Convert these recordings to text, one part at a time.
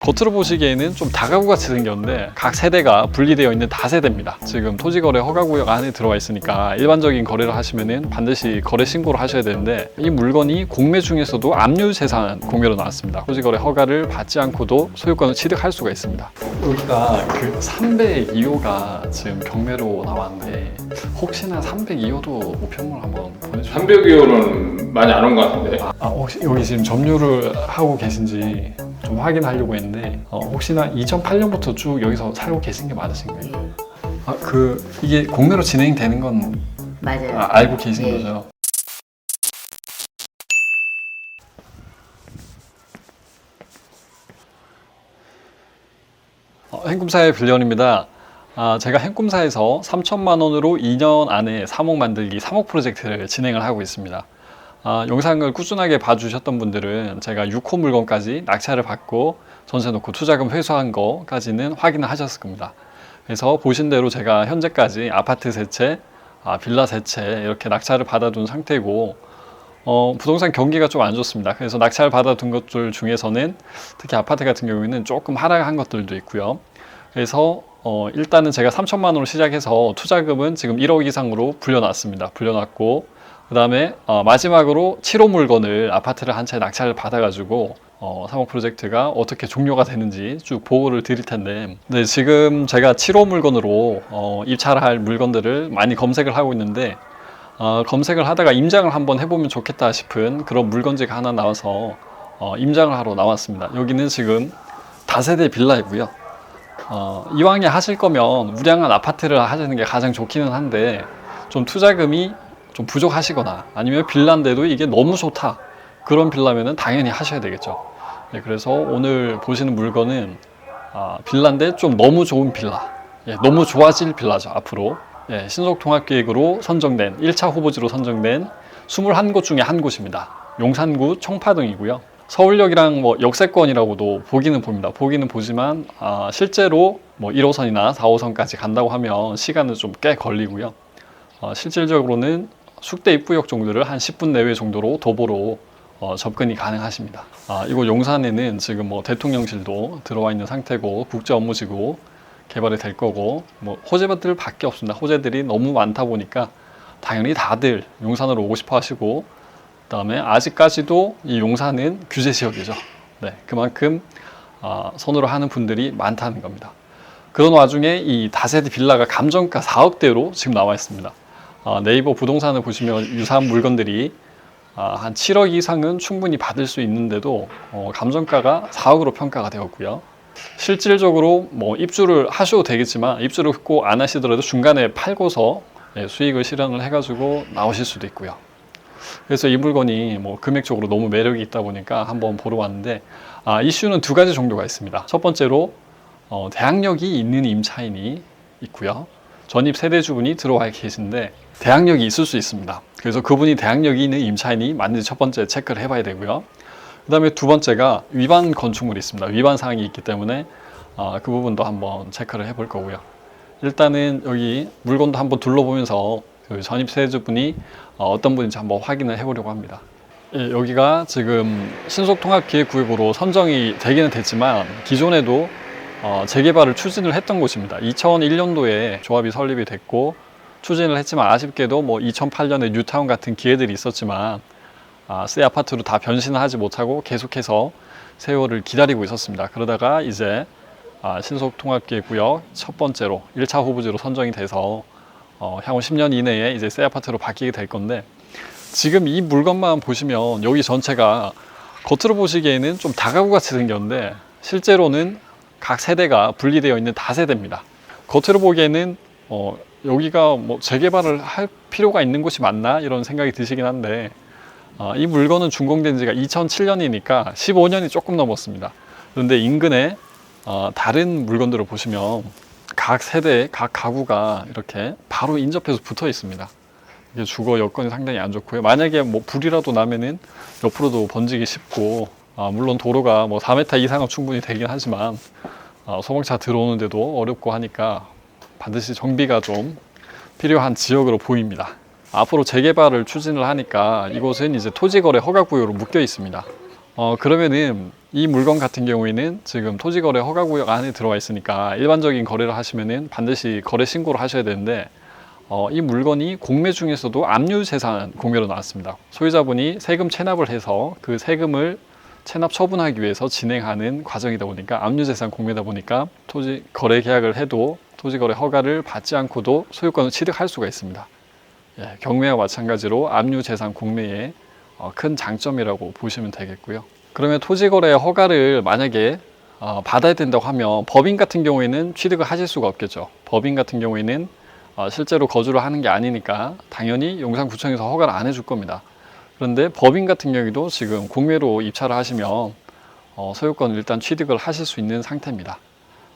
겉으로 보시기에는 좀 다가구같이 생겼는데 각 세대가 분리되어 있는 다세대입니다. 지금 토지거래 허가구역 안에 들어와 있으니까 일반적인 거래를 하시면은 반드시 거래 신고를 하셔야 되는데, 이 물건이 공매 중에서도 압류재산 공매로 나왔습니다. 토지거래 허가를 받지 않고도 소유권을 취득할 수가 있습니다. 여기가 그 302호가 지금 경매로 나왔는데, 혹시나 302호도 우편물 한번 보내주세요. 302호는 많이 안 온 것 같은데. 혹시 여기 지금 점유를 하고 계신지 좀 확인하려고 했는데, 혹시나 2008년부터 쭉 여기서 살고 계신 게 맞으신가요? 이게 공매로 진행되는 건 맞아요. 알고 계신 네. 거죠? 행꿈사의 빌런입니다. 제가 행꿈사에서 3천만 원으로 2년 안에 3억 만들기 3억 프로젝트를 진행을 하고 있습니다. 영상을 꾸준하게 봐주셨던 분들은 제가 6호 물건까지 낙찰을 받고 전세 놓고 투자금 회수한 거까지는 확인을 하셨을 겁니다. 그래서 보신 대로 제가 현재까지 아파트 3채, 빌라 3채 이렇게 낙찰을 받아둔 상태고, 부동산 경기가 좀 안 좋습니다. 그래서 낙찰을 받아둔 것들 중에서는 특히 아파트 같은 경우에는 조금 하락한 것들도 있고요. 그래서 일단은 제가 3천만 원으로 시작해서 투자금은 지금 1억 이상으로 불려놨습니다. 불려놨고, 그 다음에 마지막으로 7호 물건을 아파트를 한 채 낙찰을 받아가지고 3억 프로젝트가 어떻게 종료가 되는지 쭉 보고를 드릴 텐데, 네, 지금 제가 7호 물건으로 입찰을 할 물건들을 많이 검색을 하고 있는데, 검색을 하다가 임장을 한번 해보면 좋겠다 싶은 그런 물건지가 하나 나와서 임장을 하러 나왔습니다. 여기는 지금 다세대 빌라이고요. 이왕에 하실 거면 우량한 아파트를 하시는 게 가장 좋기는 한데, 좀 투자금이 좀 부족하시거나 아니면 빌라인데도 이게 너무 좋다, 그런 빌라면은 당연히 하셔야 되겠죠. 네, 그래서 오늘 보시는 물건은 빌라인데 좀 너무 좋은 빌라, 너무 좋아질 빌라죠. 앞으로 신속통합계획으로 선정된 1차 후보지로 선정된 21곳 중에 한 곳입니다. 용산구 청파동이고요. 서울역이랑 역세권이라고도 보기는 봅니다. 보기는 보지만 실제로 1호선이나 4호선까지 간다고 하면 시간은 좀 꽤 걸리고요. 실질적으로는 숙대 입구역 정도를 한 10분 내외 정도로 도보로 접근이 가능하십니다. 이곳 용산에는 지금 대통령실도 들어와 있는 상태고, 국제업무지구 개발이 될 거고, 호재들 밖에 없습니다. 호재들이 너무 많다 보니까 당연히 다들 용산으로 오고 싶어 하시고, 그 다음에 아직까지도 이 용산은 규제 지역이죠. 네, 그만큼 선호를 하는 분들이 많다는 겁니다. 그런 와중에 이 다세대 빌라가 감정가 4억대로 지금 나와 있습니다. 네이버 부동산을 보시면 유사한 물건들이 한 7억 이상은 충분히 받을 수 있는데도 감정가가 4억으로 평가가 되었고요. 실질적으로 입주를 하셔도 되겠지만, 입주를 꼭 안 하시더라도 중간에 팔고서 수익을 실현을 해가지고 나오실 수도 있고요. 그래서 이 물건이 금액적으로 너무 매력이 있다 보니까 한번 보러 왔는데, 이슈는 두 가지 정도가 있습니다. 첫 번째로 대항력이 있는 임차인이 있고요. 전입 세대주분이 들어와 계신데 대항력이 있을 수 있습니다. 그래서 그분이 대항력이 있는 임차인이 맞는지 첫 번째 체크를 해봐야 되고요. 그 다음에 두 번째가 위반 건축물이 있습니다. 위반 사항이 있기 때문에 그 부분도 한번 체크를 해볼 거고요. 일단은 여기 물건도 한번 둘러보면서 그 전입 세대주분이 어떤 분인지 한번 확인을 해보려고 합니다. 여기가 지금 신속통합기획구역으로 선정이 되기는 됐지만 기존에도 재개발을 추진을 했던 곳입니다. 2001년도에 조합이 설립이 됐고 추진을 했지만, 아쉽게도 2008년에 뉴타운 같은 기회들이 있었지만 새 아파트로 다 변신을 하지 못하고 계속해서 세월을 기다리고 있었습니다. 그러다가 이제 신속통합기획구역 첫 번째로 1차 후보지로 선정이 돼서 향후 10년 이내에 이제 새 아파트로 바뀌게 될 건데, 지금 이 물건만 보시면 여기 전체가 겉으로 보시기에는 좀 다가구같이 생겼는데 실제로는 각 세대가 분리되어 있는 다세대입니다. 겉으로 보기에는 여기가 재개발을 할 필요가 있는 곳이 맞나 이런 생각이 드시긴 한데, 이 물건은 준공된 지가 2007년이니까 15년이 조금 넘었습니다. 그런데 인근에 다른 물건들을 보시면 각 세대, 각 가구가 이렇게 바로 인접해서 붙어 있습니다. 이게 주거 여건이 상당히 안 좋고요. 만약에 불이라도 나면은 옆으로도 번지기 쉽고, 물론 도로가 4m 이상은 충분히 되긴 하지만 소방차 들어오는데도 어렵고 하니까 반드시 정비가 좀 필요한 지역으로 보입니다. 앞으로 재개발을 추진을 하니까 이곳은 이제 토지거래 허가구역으로 묶여 있습니다. 그러면은 이 물건 같은 경우에는 지금 토지거래 허가구역 안에 들어와 있으니까 일반적인 거래를 하시면은 반드시 거래 신고를 하셔야 되는데 이 물건이 공매 중에서도 압류재산 공매로 나왔습니다. 소유자분이 세금 체납을 해서 그 세금을 체납 처분하기 위해서 진행하는 과정이다 보니까 압류재산 공매다 보니까 토지 거래 계약을 해도 토지거래 허가를 받지 않고도 소유권을 취득할 수가 있습니다. 예, 경매와 마찬가지로 압류재산 공매의 큰 장점이라고 보시면 되겠고요. 그러면 토지거래 허가를 만약에 받아야 된다고 하면 법인 같은 경우에는 취득을 하실 수가 없겠죠. 법인 같은 경우에는 실제로 거주를 하는 게 아니니까 당연히 용산구청에서 허가를 안 해줄 겁니다. 그런데 법인 같은 경우에도 지금 공매로 입찰을 하시면 소유권을 일단 취득을 하실 수 있는 상태입니다.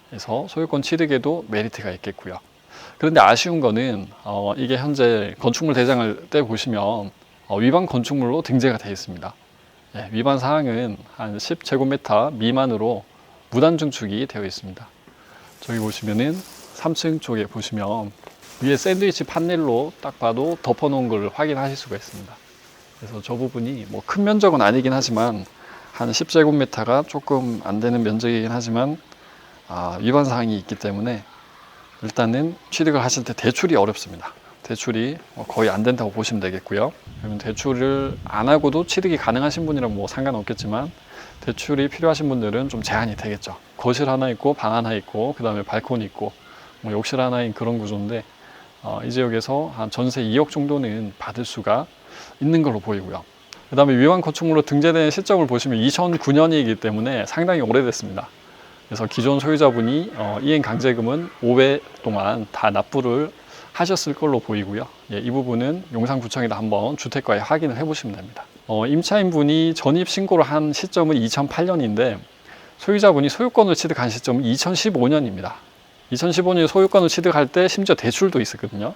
그래서 소유권 취득에도 메리트가 있겠고요. 그런데 아쉬운 거는 이게 현재 건축물 대장을 떼보시면 위반 건축물로 등재가 되어 있습니다. 예, 위반 사항은 한 10제곱미터 미만으로 무단 증축이 되어 있습니다. 저기 보시면은 3층 쪽에 보시면 위에 샌드위치 판넬로 딱 봐도 덮어놓은 걸 확인하실 수가 있습니다. 그래서 저 부분이 뭐 큰 면적은 아니긴 하지만 한 10제곱미터가 조금 안 되는 면적이긴 하지만 위반 사항이 있기 때문에 일단은 취득을 하실 때 대출이 어렵습니다. 대출이 거의 안 된다고 보시면 되겠고요. 그러면 대출을 안 하고도 취득이 가능하신 분이라면 뭐 상관없겠지만 대출이 필요하신 분들은 좀 제한이 되겠죠. 거실 하나 있고 방 하나 있고 그 다음에 발코니 있고 뭐 욕실 하나인 그런 구조인데 이 지역에서 한 전세 2억 정도는 받을 수가 있는 걸로 보이고요. 그 다음에 위반 건축물로 등재된 시점을 보시면 2009년이기 때문에 상당히 오래됐습니다. 그래서 기존 소유자분이 이행 강제금은 5회 동안 다 납부를 하셨을 걸로 보이고요. 예, 이 부분은 용산구청에다 한번 주택과에 확인을 해보시면 됩니다. 임차인분이 전입 신고를 한 시점은 2008년인데 소유자분이 소유권을 취득한 시점은 2015년입니다. 2015년에 소유권을 취득할 때 심지어 대출도 있었거든요.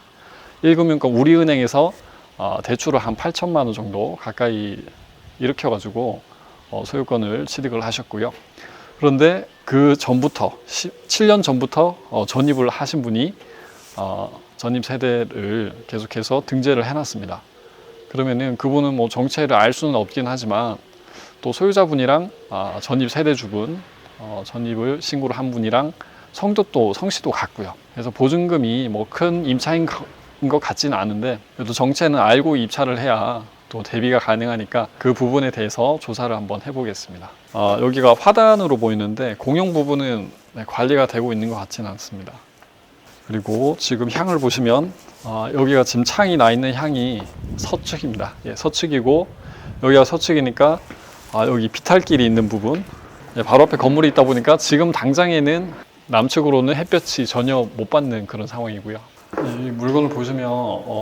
1금융권 우리은행에서 대출을 한 8천만 원 정도 가까이 일으켜가지고 소유권을 취득을 하셨고요. 그런데 그 전부터 7년 전부터 전입을 하신 분이 전입 세대를 계속해서 등재를 해놨습니다. 그러면은 그분은 뭐 정체를 알 수는 없긴 하지만 또 소유자분이랑 전입 세대주분 전입을 신고를 한 분이랑 성씨도 같고요. 그래서 보증금이 뭐 큰 임차인 것 같지는 않은데 그래도 정체는 알고 입찰을 해야 또 대비가 가능하니까 그 부분에 대해서 조사를 한번 해보겠습니다. 여기가 화단으로 보이는데 공용 부분은 관리가 되고 있는 것 같지는 않습니다. 그리고 지금 향을 보시면 여기가 지금 창이 나 있는 향이 서측입니다. 예, 서측이고 여기가 서측이니까 여기 비탈길이 있는 부분 바로 앞에 건물이 있다 보니까 지금 당장에는 남측으로는 햇볕이 전혀 못 받는 그런 상황이고요. 이 물건을 보시면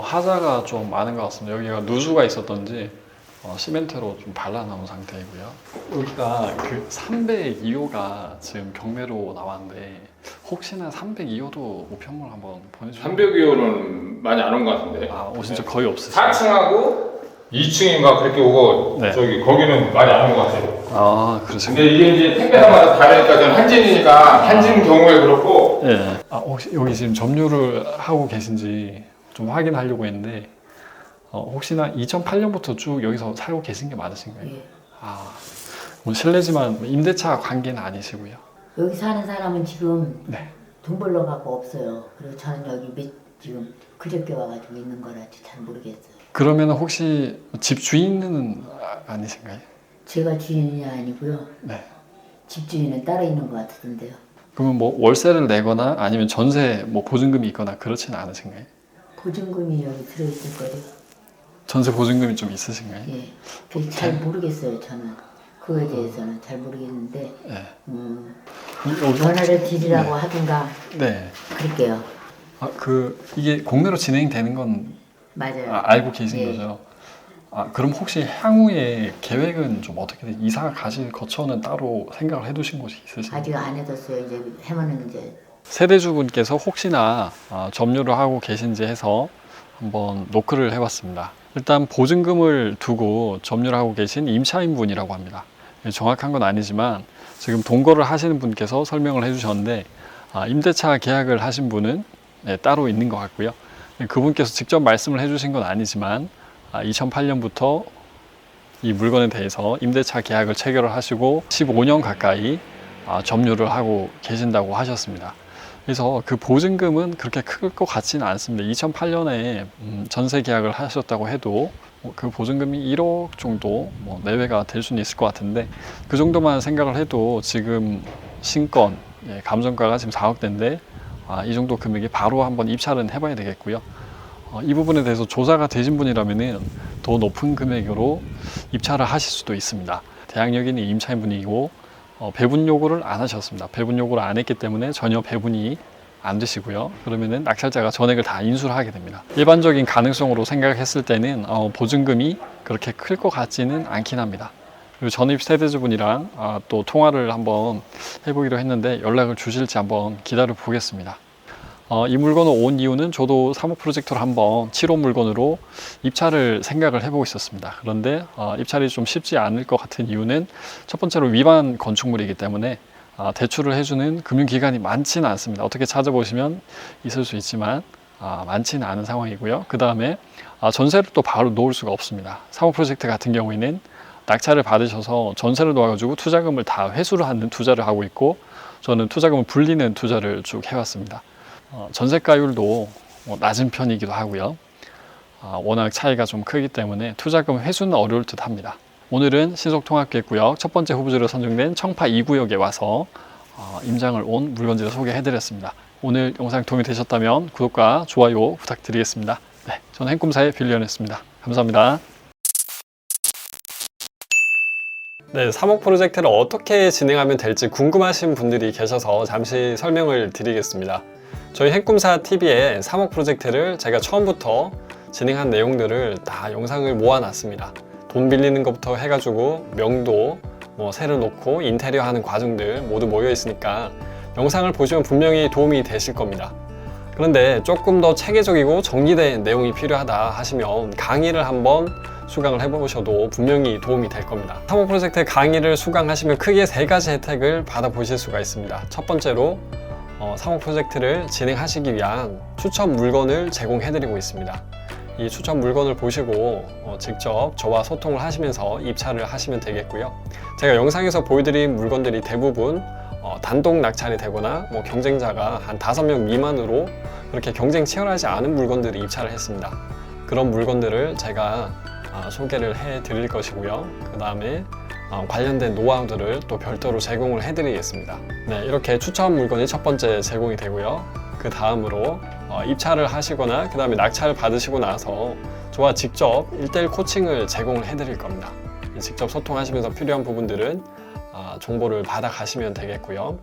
하자가 좀 많은 것 같습니다. 여기가 누수가 있었던지 시멘트로 좀 발라놓은 상태이고요. 여기가 그 302호가 지금 경매로 나왔는데 혹시나 302호도 우편물 한번 보내주세요. 302호는 많이 안 온 것 같은데. 진짜 거의 없으시죠? 4층하고 2층인가 그렇게 오고 네. 저기 거기는 많이 안 온 것 같아요. 그러시군요. 근데 이게 이제 택배사마다 다르니까 저는 한진이니까 한진 경우에 그렇고. 예. 혹시 여기 지금 점유를 하고 계신지 좀 확인하려고 했는데 혹시나 2008년부터 쭉 여기서 살고 계신 게 맞으신가요? 예. 뭐 실례지만 임대차 관계는 아니시고요. 여기 사는 사람은 지금 네. 돈 벌러 갖고 없어요. 그리고 저는 여기 지금 그저께 와가지고 있는 거라지 잘 모르겠어요. 그러면 혹시 집 주인은 아니신가요? 제가 주인이 아니고요. 네. 집주인은 따로 있는 것 같은데요. 그러면 뭐 월세를 내거나 아니면 전세 뭐 보증금이 있거나 그렇지는 않으신가요? 보증금이 여기 들어있을 거예요. 전세 보증금이 좀 있으신가요? 예. 그잘 모르겠어요. 저는 그거에 대해서는 잘 모르겠는데 네. 여기 전화를 드리라고 하든가 네. 그럴게요. 이게 공매로 진행되는 건 맞아요. 알고 계신 예. 거죠? 그럼 혹시 향후에 계획은 좀 어떻게 돼? 이사 가실 거처는 따로 생각을 해두신 곳이 있으신가요? 아직 안 해뒀어요. 이제 해면은 이제 세대주분께서 혹시나 점유를 하고 계신지 해서 한번 노크를 해봤습니다. 일단 보증금을 두고 점유를 하고 계신 임차인분이라고 합니다. 정확한 건 아니지만 지금 동거를 하시는 분께서 설명을 해주셨는데 임대차 계약을 하신 분은 따로 있는 것 같고요. 그분께서 직접 말씀을 해주신 건 아니지만 2008년부터 이 물건에 대해서 임대차 계약을 체결을 하시고 15년 가까이 점유를 하고 계신다고 하셨습니다. 그래서 그 보증금은 그렇게 클 것 같지는 않습니다. 2008년에 전세 계약을 하셨다고 해도 그 보증금이 1억 정도 내외가 될 수는 있을 것 같은데, 그 정도만 생각을 해도 지금 신건 감정가가 지금 4억대인데 이 정도 금액이 바로 한번 입찰은 해봐야 되겠고요. 이 부분에 대해서 조사가 되신 분이라면은 더 높은 금액으로 입찰을 하실 수도 있습니다. 대항력 있는 임차인 분이고 배분 요구를 안 하셨습니다. 배분 요구를 안 했기 때문에 전혀 배분이 안 되시고요. 그러면은 낙찰자가 전액을 다 인수를 하게 됩니다. 일반적인 가능성으로 생각했을 때는 보증금이 그렇게 클 것 같지는 않긴 합니다. 그리고 전입 세대주분이랑 또 통화를 한번 해보기로 했는데 연락을 주실지 한번 기다려 보겠습니다. 이 물건을 온 이유는 저도 사목 프로젝트를 한번 7호 물건으로 입찰을 생각을 해보고 있었습니다. 그런데 입찰이 좀 쉽지 않을 것 같은 이유는 첫 번째로 위반 건축물이기 때문에 대출을 해주는 금융기관이 많지는 않습니다. 어떻게 찾아보시면 있을 수 있지만 많지는 않은 상황이고요. 그 다음에 전세를 또 바로 놓을 수가 없습니다. 사목 프로젝트 같은 경우에는 낙찰을 받으셔서 전세를 놓아가지고 투자금을 다 회수를 하는 투자를 하고 있고, 저는 투자금을 불리는 투자를 쭉 해왔습니다. 전세가율도 낮은 편이기도 하고요. 워낙 차이가 좀 크기 때문에 투자금 회수는 어려울 듯 합니다. 오늘은 신속통합계획구역 첫 번째 후보지로 선정된 청파 2구역에 와서 임장을 온 물건지를 소개해드렸습니다. 오늘 영상 도움이 되셨다면 구독과 좋아요 부탁드리겠습니다. 네, 저는 행꿈사의 빌리언이었습니다. 감사합니다. 네, 사목 프로젝트를 어떻게 진행하면 될지 궁금하신 분들이 계셔서 잠시 설명을 드리겠습니다. 저희 행꿈사 TV에 사목 프로젝트를 제가 처음부터 진행한 내용들을 다 영상을 모아놨습니다. 돈 빌리는 것부터 해가지고 명도, 세를 놓고 인테리어 하는 과정들 모두 모여 있으니까 영상을 보시면 분명히 도움이 되실 겁니다. 그런데 조금 더 체계적이고 정리된 내용이 필요하다 하시면 강의를 한번 수강을 해보셔도 분명히 도움이 될 겁니다. 사목 프로젝트 강의를 수강하시면 크게 3가지 혜택을 받아보실 수가 있습니다. 첫 번째로 사목 프로젝트를 진행하시기 위한 추천 물건을 제공해드리고 있습니다. 이 추천 물건을 보시고 직접 저와 소통을 하시면서 입찰을 하시면 되겠고요. 제가 영상에서 보여드린 물건들이 대부분 단독 낙찰이 되거나 경쟁자가 한 5명 미만으로 그렇게 경쟁 치열하지 않은 물건들을 입찰을 했습니다. 그런 물건들을 제가 소개를 해 드릴 것이고요. 그 다음에 관련된 노하우들을 또 별도로 제공을 해 드리겠습니다. 네, 이렇게 추천 물건이 첫 번째 제공이 되고요. 그 다음으로 입찰을 하시거나 그 다음에 낙찰을 받으시고 나서 저와 직접 1:1 코칭을 제공을 해 드릴 겁니다. 직접 소통하시면서 필요한 부분들은 정보를 받아 가시면 되겠고요.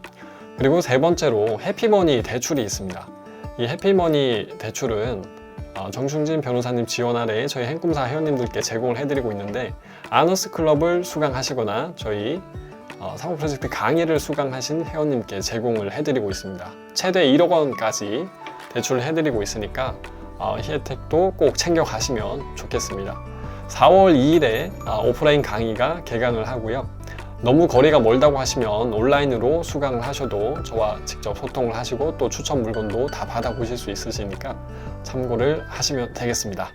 그리고 세 번째로 해피머니 대출이 있습니다. 이 해피머니 대출은 정충진 변호사님 지원 아래에 저희 행꿈사 회원님들께 제공을 해드리고 있는데, 아너스 클럽을 수강하시거나 저희 사목 프로젝트 강의를 수강하신 회원님께 제공을 해드리고 있습니다. 최대 1억 원까지 대출을 해드리고 있으니까 이 혜택도 꼭 챙겨가시면 좋겠습니다. 4월 2일에 오프라인 강의가 개강을 하고요. 너무 거리가 멀다고 하시면 온라인으로 수강을 하셔도 저와 직접 소통을 하시고 또 추천 물건도 다 받아보실 수 있으시니까 참고를 하시면 되겠습니다.